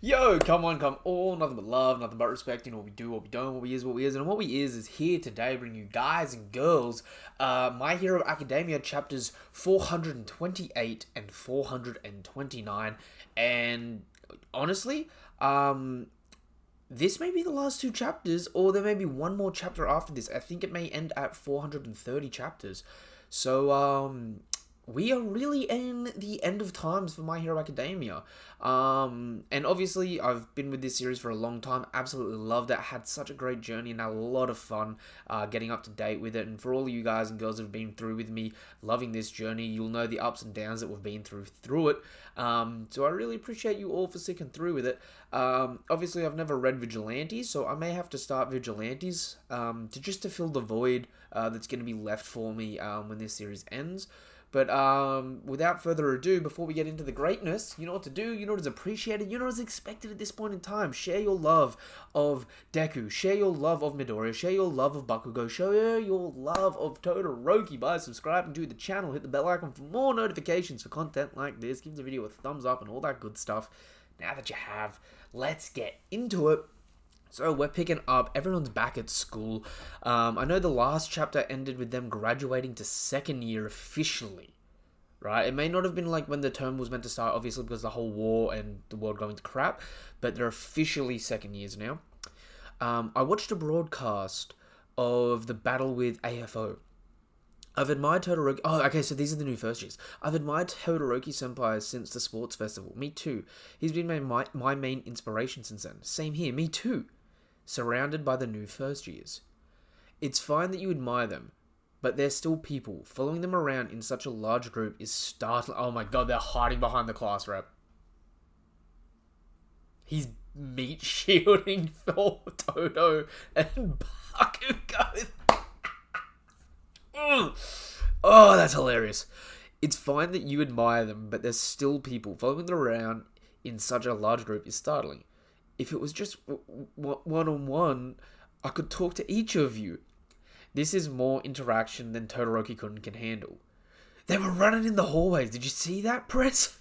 Yo, come on, come all, nothing but love, nothing but respect, what we do, what we don't, what we is, what we isn't, and what we is here today, bringing you guys and girls, My Hero Academia chapters 428 and 429, and honestly, this may be the last two chapters, or there may be one more chapter after this. I think it may end at 430 chapters, so, we are really in the end of times for My Hero Academia. And obviously, I've been with this series for a long time. Absolutely loved it. Had such a great journey and had a lot of fun getting up to date with it. And for all of you guys and girls who have been through with me, loving this journey, you'll know the ups and downs that we've been through it. So I really appreciate you all for sticking through with it. Obviously, I've never read Vigilantes, so I may have to start Vigilantes to fill the void that's going to be left for me when this series ends. But without further ado, before we get into the greatness, you know what to do, you know what is appreciated, you know what is expected at this point in time. Share your love of Deku, share your love of Midoriya, share your love of Bakugo, share your love of Todoroki by subscribing to the channel, hit the bell icon for more notifications for content like this, give the video a thumbs up and all that good stuff. Now that you have, let's get into it. So we're picking up, everyone's back at school. I know the last chapter ended with them graduating to second year officially, right? It may not have been like when the term was meant to start, obviously because the whole war and the world going to crap, but they're officially second years now. I watched a broadcast of the battle with AFO. I've admired Todoroki. Oh, okay, so these are the new first years. I've admired Todoroki Senpai since the sports festival. Me too. He's been my main inspiration since then. Same here. Me too. Surrounded by the new first years. It's fine that you admire them, but they're still people. Following them around in such a large group is startling. Oh my god, they're hiding behind the class rep. He's meat shielding for Todo and Bakugo. Oh, that's hilarious. It's fine that you admire them, but there's still people. Following them around in such a large group is startling. If it was just one-on-one, I could talk to each of you. This is more interaction than Todoroki can handle. They were running in the hallways. Did you see that, Press?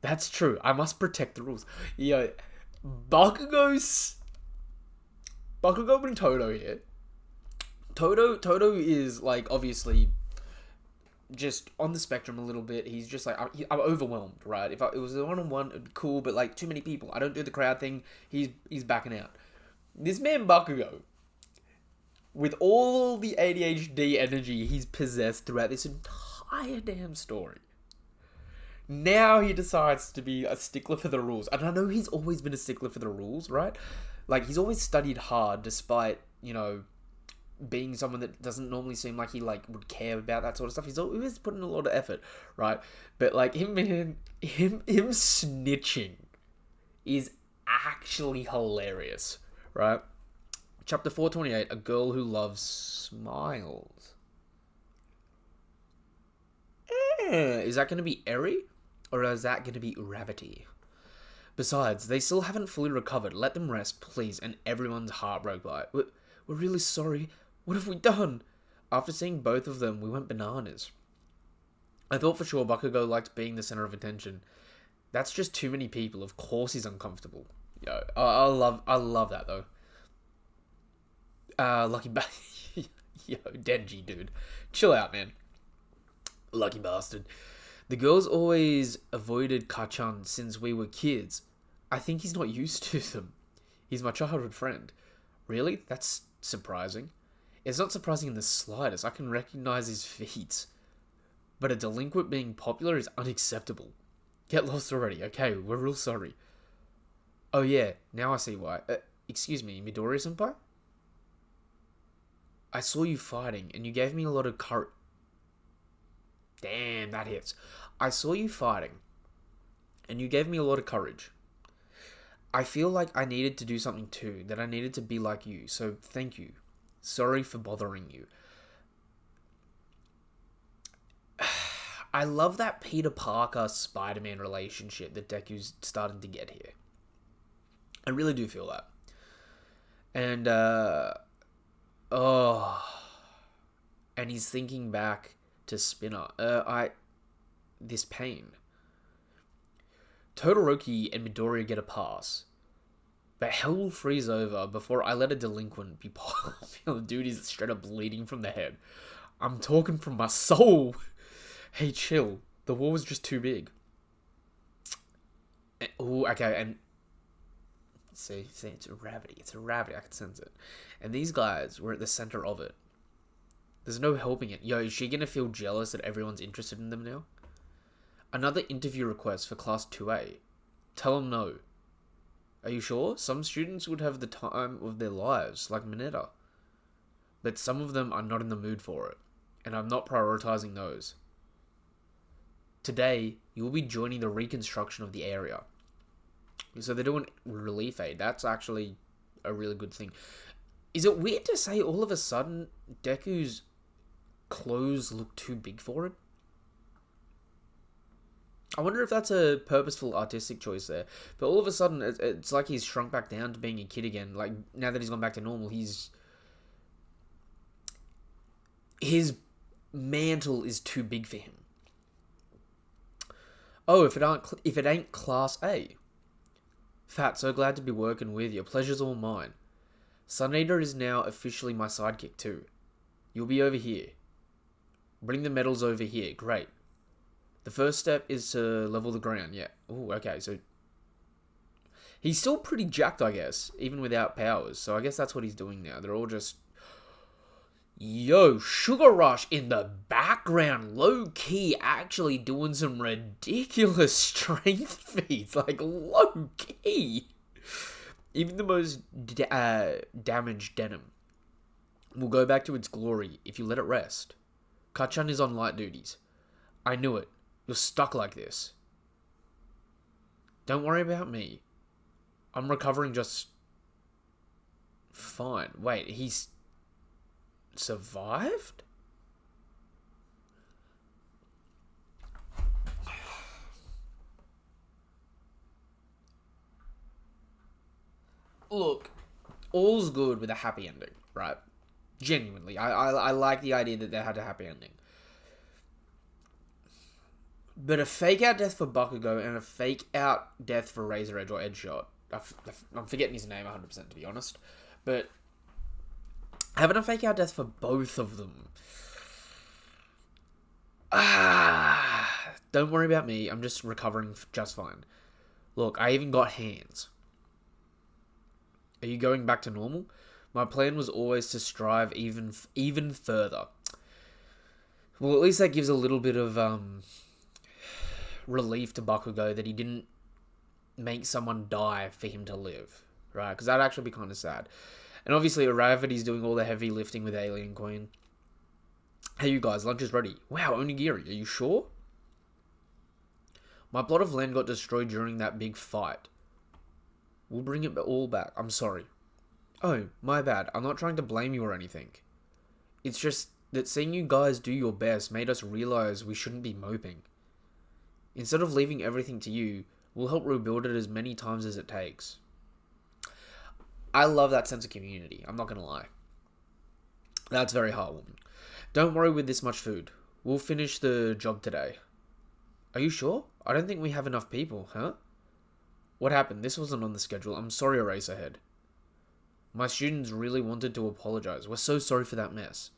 That's true. I must protect the rules. Yo, Bakugo and Todo here. Todo is, like, obviously just on the spectrum a little bit. He's just like, I'm overwhelmed, right? If it was a one-on-one, it'd be cool, but like too many people. I don't do the crowd thing. He's backing out. This man Bakugo, with all the ADHD energy he's possessed throughout this entire damn story, now he decides to be a stickler for the rules. And I know he's always been a stickler for the rules, right? Like, he's always studied hard despite, being someone that doesn't normally seem like he would care about that sort of stuff. He's always putting a lot of effort, right? But like him snitching is actually hilarious, right? Chapter 428, A Girl Who Loves Smiles. Is that going to be Eri? Or is that going to be Uravity? Besides, they still haven't fully recovered. Let them rest, please. And everyone's heart broke by it. We're really sorry. What have we done? After seeing both of them, we went bananas. I thought for sure Bakugo liked being the center of attention. That's just too many people. Of course he's uncomfortable. Yo, I love that though. Yo, Denji, dude. Chill out, man. Lucky bastard. The girls always avoided Kachan since we were kids. I think he's not used to them. He's my childhood friend. Really? That's surprising. It's not surprising in the slightest. I can recognize his feats. But a delinquent being popular is unacceptable. Get lost already. Okay, we're real sorry. Oh yeah, now I see why. Excuse me, Midoriya-senpai? I saw you fighting, and you gave me a lot of courage. Damn, that hits. I saw you fighting, and you gave me a lot of courage. I feel like I needed to do something too, that I needed to be like you, so thank you. Sorry for bothering you. I love that Peter Parker Spider-Man relationship that Deku's starting to get here. I really do feel that. And, and he's thinking back to Spinner. This pain. Todoroki and Midoriya get a pass. But hell will freeze over before I let a delinquent be popular. Dude is straight up bleeding from the head. I'm talking from my soul. Hey, chill. The war was just too big. Oh, okay, and... See, it's a gravity. It's a gravity. I can sense it. And these guys were at the center of it. There's no helping it. Yo, is she gonna feel jealous that everyone's interested in them now? Another interview request for Class 2A. Tell them no. Are you sure? Some students would have the time of their lives, like Mineta. But some of them are not in the mood for it. And I'm not prioritizing those. Today, you will be joining the reconstruction of the area. So they're doing relief aid. That's actually a really good thing. Is it weird to say all of a sudden Deku's clothes look too big for him? I wonder if that's a purposeful artistic choice there. But all of a sudden, it's like he's shrunk back down to being a kid again. Like, now that he's gone back to normal, his mantle is too big for him. Oh, if it ain't Class A. Fat, so glad to be working with you. Pleasure's all mine. Sun Eater is now officially my sidekick too. You'll be over here. Bring the medals over here. Great. The first step is to level the ground. Yeah. Oh, okay. So he's still pretty jacked, I guess, even without powers. So I guess that's what he's doing now. They're all just... Yo, Sugar Rush in the background, low-key, actually doing some ridiculous strength feats, like, low-key. Even the most damaged denim will go back to its glory if you let it rest. Kachan is on light duties. I knew it. You're stuck like this. Don't worry about me. I'm recovering just... fine. Wait, he's... survived? Look, all's good with a happy ending, right? Genuinely, I like the idea that they had a happy ending. But a fake out death for Bakugo and a fake out death for Razor Edge or Edgeshot. I'm forgetting his name 100% to be honest. But having a fake out death for both of them. Don't worry about me. I'm just recovering just fine. Look, I even got hands. Are you going back to normal? My plan was always to strive even further. Well, at least that gives a little bit of relief to Bakugo that he didn't make someone die for him to live, right? Because that'd actually be kind of sad. And obviously, Aravity's doing all the heavy lifting with Alien Queen. Hey, you guys, lunch is ready. Wow, Onigiri, are you sure? My plot of land got destroyed during that big fight. We'll bring it all back. I'm sorry. Oh, my bad. I'm not trying to blame you or anything. It's just that seeing you guys do your best made us realize we shouldn't be moping. Instead of leaving everything to you, we'll help rebuild it as many times as it takes. I love that sense of community. I'm not going to lie. That's very heartwarming. Don't worry with this much food. We'll finish the job today. Are you sure? I don't think we have enough people, huh? What happened? This wasn't on the schedule. I'm sorry, Eraserhead. My students really wanted to apologize. We're so sorry for that mess.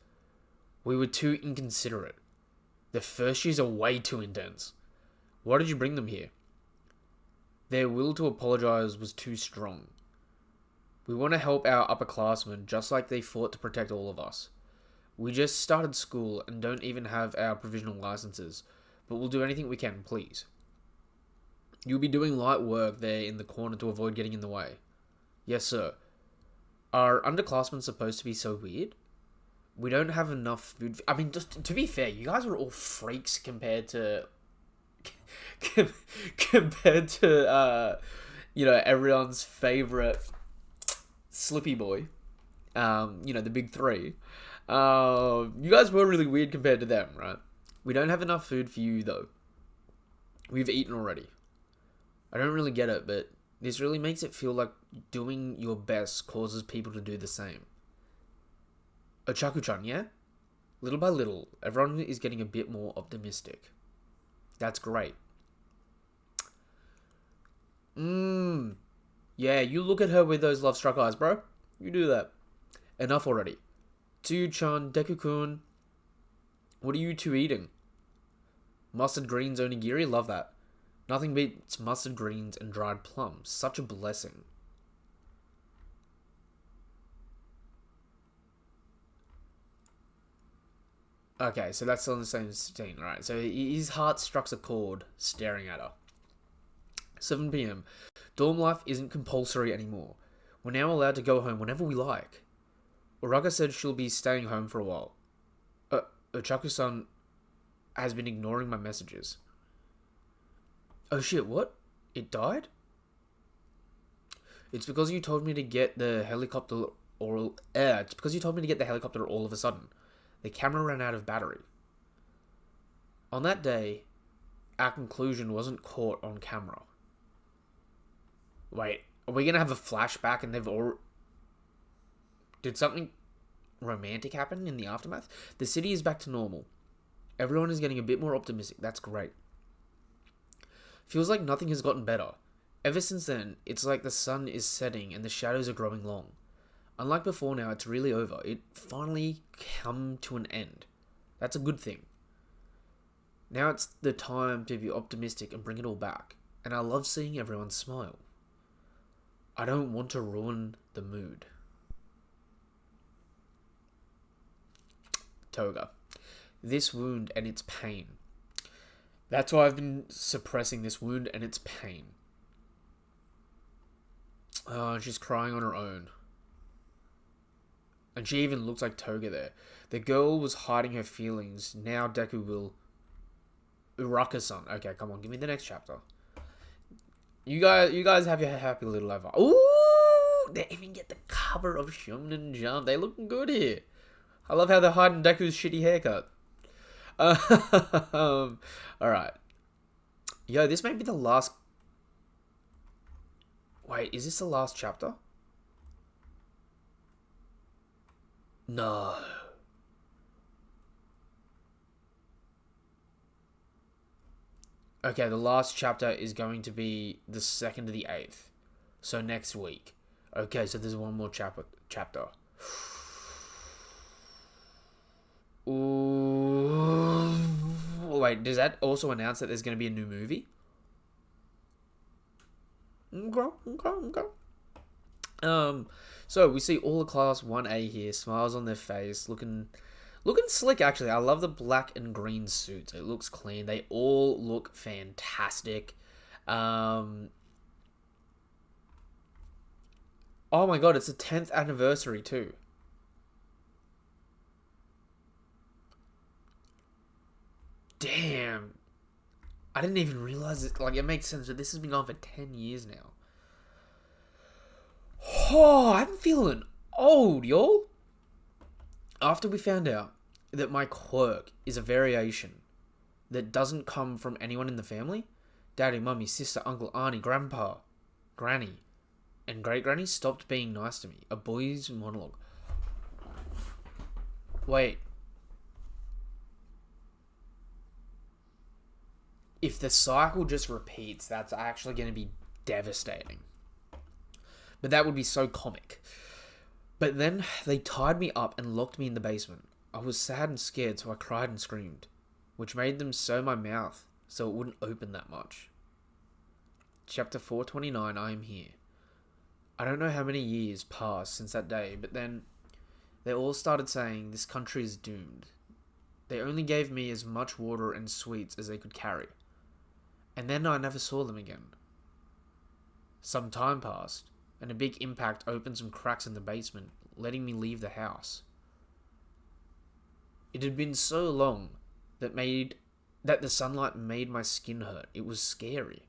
We were too inconsiderate. The first years are way too intense. Why did you bring them here? Their will to apologize was too strong. We want to help our upperclassmen just like they fought to protect all of us. We just started school and don't even have our provisional licenses, but we'll do anything we can, please. You'll be doing light work there in the corner to avoid getting in the way. Yes, sir. Are underclassmen supposed to be so weird? We don't have enough food. I mean, just to be fair, you guys are all freaks compared to... compared to, everyone's favorite Slippy Boy. The big three. You guys were really weird compared to them, right? We don't have enough food for you, though. We've eaten already. I don't really get it, but this really makes it feel like doing your best causes people to do the same. Ochaku-chan, yeah? Little by little, everyone is getting a bit more optimistic. That's great. Mmm. Yeah, you look at her with those love-struck eyes, bro. You do that. Enough already. Tsuyu-chan, Deku-kun, what are you two eating? Mustard greens onigiri? Love that. Nothing beats mustard greens and dried plums. Such a blessing. Okay, so that's still in the same scene, right? So his heart strikes a chord, staring at her. 7 p.m. Dorm life isn't compulsory anymore. We're now allowed to go home whenever we like. Uraka said she'll be staying home for a while. Ochaku-san has been ignoring my messages. Oh shit, what? It died? It's because you told me to get the helicopter it's because you told me to get the helicopter all of a sudden. The camera ran out of battery. On that day, our conclusion wasn't caught on camera. Wait, are we gonna have a flashback and they've all... Did something romantic happen in the aftermath? The city is back to normal. Everyone is getting a bit more optimistic. That's great. Feels like nothing has gotten better. Ever since then, it's like the sun is setting and the shadows are growing long. Unlike before now, it's really over. It finally come to an end. That's a good thing. Now it's the time to be optimistic and bring it all back. And I love seeing everyone smile. I don't want to ruin the mood. Toga. This wound and its pain. That's why I've been suppressing this wound and its pain. Oh, she's crying on her own. And she even looks like Toga there. The girl was hiding her feelings. Now Deku will... Uraka-san. Okay, come on, give me the next chapter. You guys have your happy little life. Ooh! They even get the cover of Shonen Jump. They looking good here. I love how they're hiding Deku's shitty haircut. Alright. Yo, this may be the last... Wait, is this the last chapter? No. Okay, the last chapter is going to be the 2nd to the 8th. So next week. Okay, so there's one more chapter. Ooh. Wait, does that also announce that there's going to be a new movie? Okay. So we see all the class 1A here, smiles on their face, looking slick actually. I love the black and green suits. It looks clean. They all look fantastic. Oh my god, it's the 10th anniversary too. Damn. I didn't even realize it. Like, it makes sense that this has been going for 10 years now. Oh, I'm feeling old, y'all. After we found out that my quirk is a variation that doesn't come from anyone in the family, daddy, mummy, sister, uncle, auntie, grandpa, granny, and great-granny stopped being nice to me. A boy's monologue. Wait. If the cycle just repeats, that's actually going to be devastating. But that would be so comic. But then they tied me up and locked me in the basement. I was sad and scared, so I cried and screamed, which made them sew my mouth so it wouldn't open that much. Chapter 429, I am here. I don't know how many years passed since that day, but then they all started saying this country is doomed. They only gave me as much water and sweets as they could carry. And then I never saw them again. Some time passed, and a big impact opened some cracks in the basement, letting me leave the house. It had been so long that the sunlight made my skin hurt. It was scary.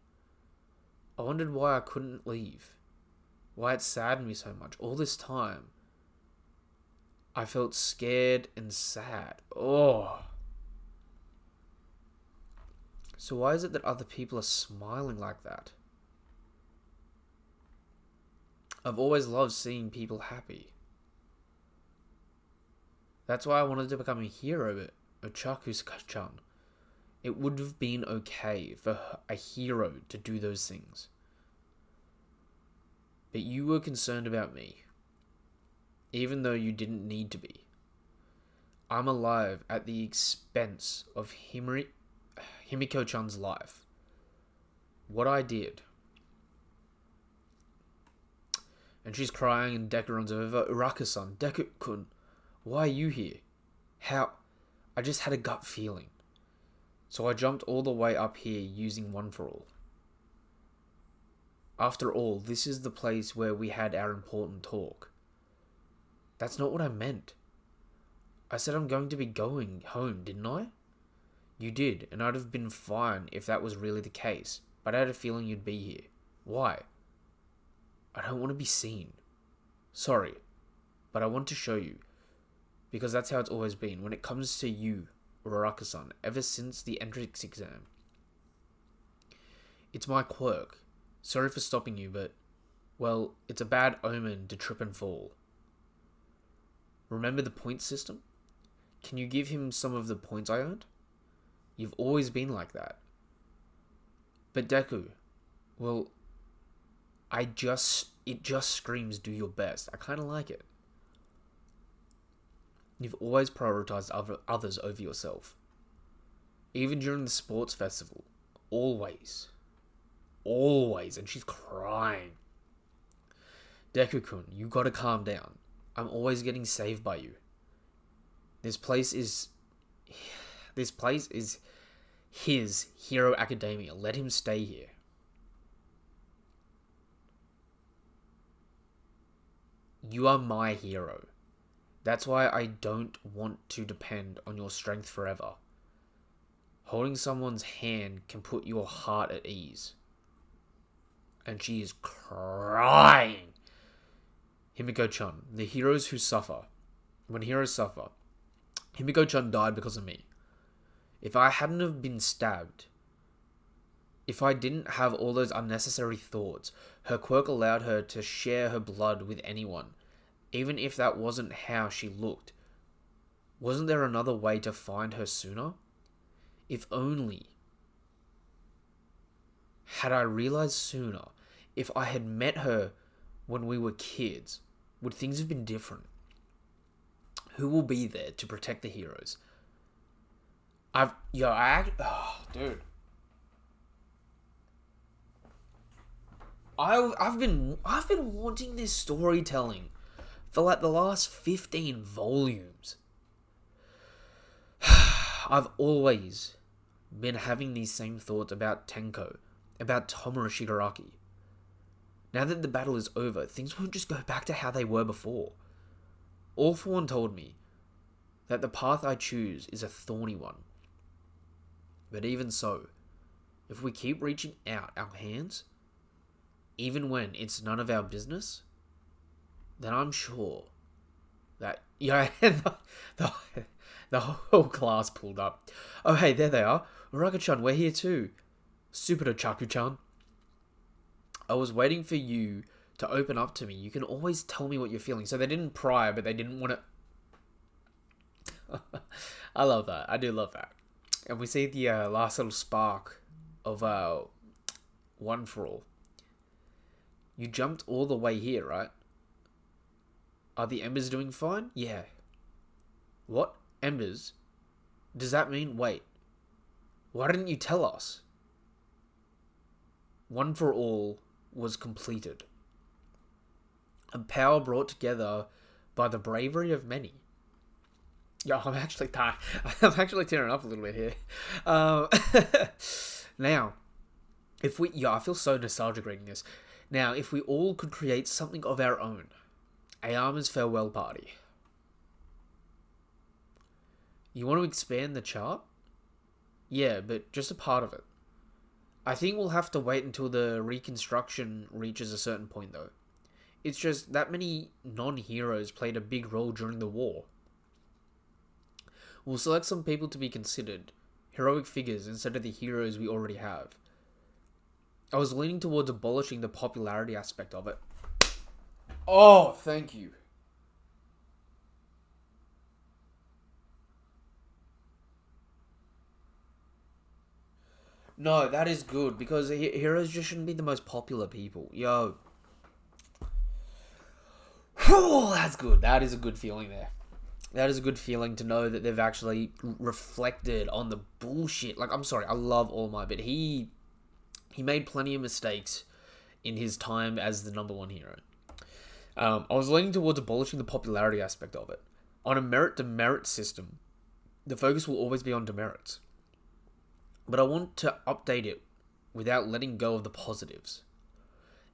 I wondered why I couldn't leave. Why it saddened me so much. All this time, I felt scared and sad. Oh. So why is it that other people are smiling like that? I've always loved seeing people happy. That's why I wanted to become a hero, It would have been okay for a hero to do those things. But you were concerned about me, even though you didn't need to be. I'm alive at the expense of Himiko-chan's life. What I did. And she's crying and Deku runs over. Uraka-san, Deku-kun, why are you here? How? I just had a gut feeling. So I jumped all the way up here using One for All. After all, this is the place where we had our important talk. That's not what I meant. I said I'm going to be going home, didn't I? You did, and I'd have been fine if that was really the case, but I had a feeling you'd be here. Why? I don't want to be seen. Sorry, but I want to show you. Because that's how it's always been when it comes to you, Uraraka-san, ever since the entrance exam. It's my quirk. Sorry for stopping you, but, well, it's a bad omen to trip and fall. Remember the point system? Can you give him some of the points I earned? You've always been like that. But Deku, well, it just screams do your best. I kind of like it. You've always prioritized others over yourself. Even during the sports festival. Always. Always. And she's crying. Deku-kun, you gotta calm down. I'm always getting saved by you. This place is his Hero Academia. Let him stay here. You are my hero. That's why I don't want to depend on your strength forever. Holding someone's hand can put your heart at ease. And she is crying. Himiko-chan, the heroes who suffer. When heroes suffer, Himiko-chan died because of me. If I hadn't have been stabbed, if I didn't have all those unnecessary thoughts, her quirk allowed her to share her blood with anyone, even if that wasn't how she looked. Wasn't there another way to find her sooner? If only. Had I realized sooner, if I had met her when we were kids, would things have been different? Who will be there to protect the heroes? Dude. I've been wanting this storytelling for like the last 15 volumes. I've always been having these same thoughts about Tenko, about Tomura Shigaraki. Now that the battle is over, things won't just go back to how they were before. All for One told me that the path I choose is a thorny one. But even so, if we keep reaching out our hands, even when it's none of our business, then I'm sure that, the whole class pulled up. Oh hey, there they are. Uraka-chan, we're here too. Super Chaku-chan. I was waiting for you to open up to me. You can always tell me what you're feeling. So they didn't pry, but they didn't want to... I love that. I do love that. And we see the last little spark of One for All. You jumped all the way here, right? Are the embers doing fine? Yeah. What? Embers? Does that mean... Wait. Why didn't you tell us? One for All was completed. A power brought together by the bravery of many. Yeah, I'm actually tearing up a little bit here. Now, if we... Yeah, I feel so nostalgic reading this. Now, if we all could create something of our own. Ayama's farewell party. You want to expand the chart? Yeah, but just a part of it. I think we'll have to wait until the reconstruction reaches a certain point, though. It's just that many non-heroes played a big role during the war. We'll select some people to be considered, heroic figures instead of the heroes we already have. I was leaning towards abolishing the popularity aspect of it. Oh, thank you. No, that is good, because heroes just shouldn't be the most popular people. Yo. Oh, that's good. That is a good feeling there. That is a good feeling to know that they've actually reflected on the bullshit. Like, I'm sorry, I love All Might, but he made plenty of mistakes in his time as the number one hero. I was leaning towards abolishing the popularity aspect of it. On a merit-to-merit system, the focus will always be on demerits. But I want to update it without letting go of the positives.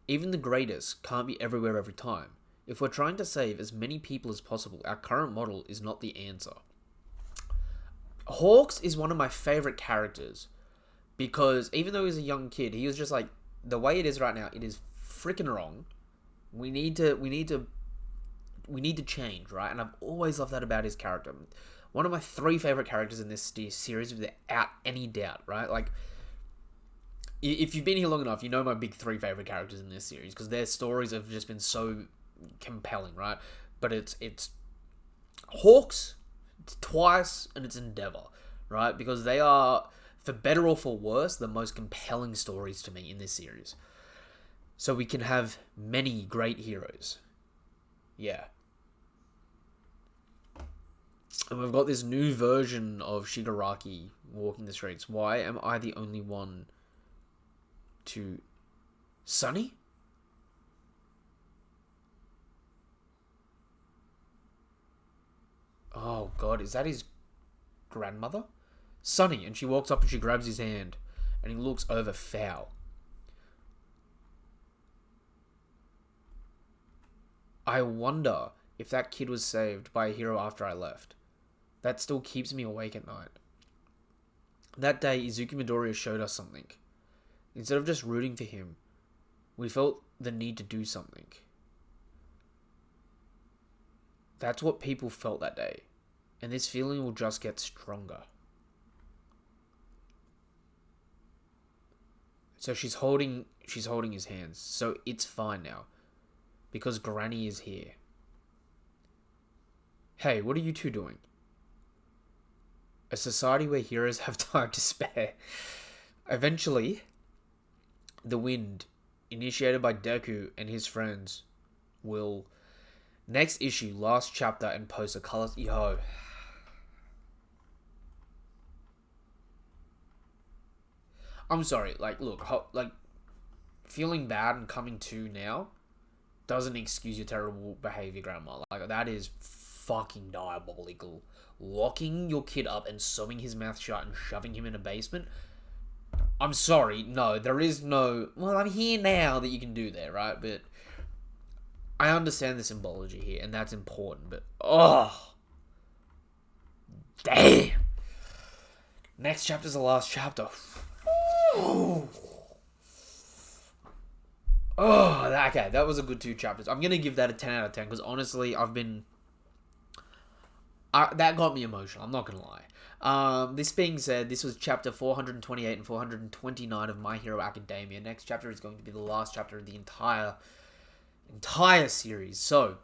Even the greatest can't be everywhere every time. If we're trying to save as many people as possible, our current model is not the answer. Hawks is one of my favorite characters because even though he's a young kid, he was just like, the way it is right now, it is freaking wrong. We need to change, right? And I've always loved that about his character. One of my 3 favorite characters in this series without any doubt, right? Like, if you've been here long enough, you know my big 3 favorite characters in this series because their stories have just been so compelling, right? But it's Hawks, it's Twice, and it's Endeavor, right? Because they are, for better or for worse, the most compelling stories to me in this series. So we can have many great heroes. Yeah. And we've got this new version of Shigaraki walking the streets. Why am I the only one to... Sunny? Oh god, is that his grandmother? Sunny, and she walks up and she grabs his hand, and he looks over foul. I wonder if that kid was saved by a hero after I left. That still keeps me awake at night. That day, Izuku Midoriya showed us something. Instead of just rooting for him, we felt the need to do something. That's what people felt that day. And this feeling will just get stronger. So she's holding his hands. So it's fine now. Because Granny is here. Hey, what are you two doing? A society where heroes have time to spare. Eventually, the wind, initiated by Deku and his friends, will... Next issue, last chapter, and post a color... Yo. I'm sorry, like, look, like, feeling bad and coming to now doesn't excuse your terrible behavior, Grandma. Like, that is fucking diabolical. Locking your kid up and sewing his mouth shut and shoving him in a basement. I'm sorry, no, there is no... Well, I'm here now that you can do that, right? But I understand the symbology here, and that's important, but... Oh! Damn! Next chapter's the last chapter. Oh, okay, that was a good 2 chapters. I'm going to give that a 10 out of 10, because honestly, that got me emotional, I'm not going to lie. This being said, this was chapter 428 and 429 of My Hero Academia. Next chapter is going to be the last chapter of the entire series. So,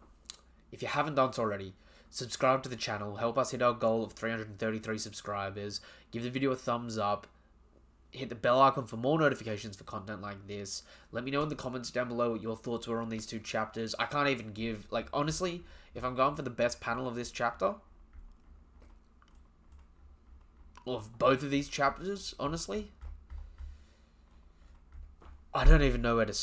if you haven't done so already, subscribe to the channel, help us hit our goal of 333 subscribers, give the video a thumbs up, hit the bell icon for more notifications for content like this. Let me know in the comments down below what your thoughts were on these 2 chapters. I can't even give, like, honestly, if I'm going for the best panel of this chapter, of both of these chapters, honestly, I don't even know where to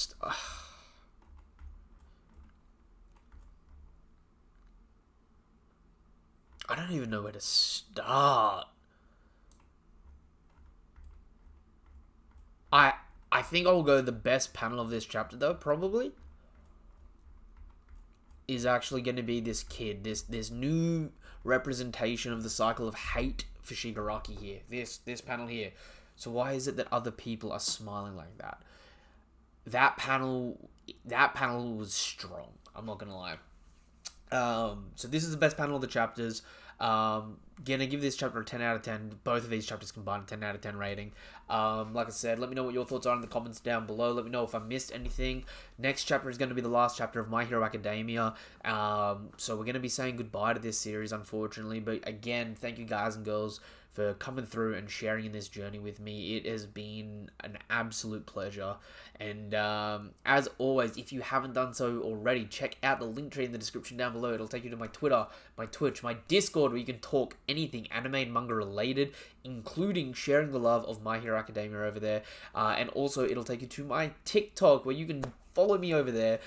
I don't even know where to start. I think I'll go the best panel of this chapter, though, probably, is actually going to be this kid, this new representation of the cycle of hate for Shigaraki here. This panel here. So why is it that other people are smiling like that? That panel was strong. I'm not going to lie. So this is the best panel of the chapters. Gonna give this chapter a 10 out of 10. Both of these chapters combined a 10 out of 10 rating. Like I said, let me know what your thoughts are in the comments down below. Let me know if I missed anything. Next chapter is going to be the last chapter of My Hero Academia. So we're going to be saying goodbye to this series, unfortunately. But again, thank you guys and girls for coming through and sharing in this journey with me. It has been an absolute pleasure. And as always, if you haven't done so already, check out the link tree in the description down below. It'll take you to my Twitter, my Twitch, my Discord, where you can talk anything anime and manga related, including sharing the love of My Hero Academia over there. And also, it'll take you to my TikTok, where you can follow me over there.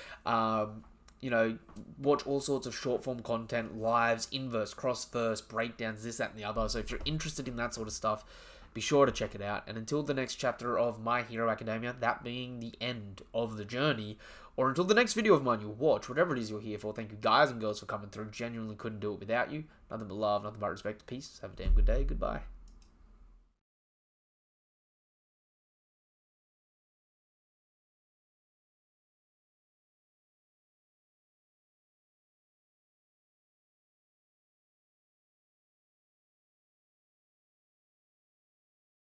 You know, watch all sorts of short form content, lives, inverse, cross verse, breakdowns, this, that, and the other. So if you're interested in that sort of stuff, be sure to check it out. And until the next chapter of My Hero Academia, that being the end of the journey, or until the next video of mine you watch, whatever it is you're here for, thank you guys and girls for coming through. Genuinely couldn't do it without you. Nothing but love, nothing but respect. Peace. Have a damn good day. Goodbye.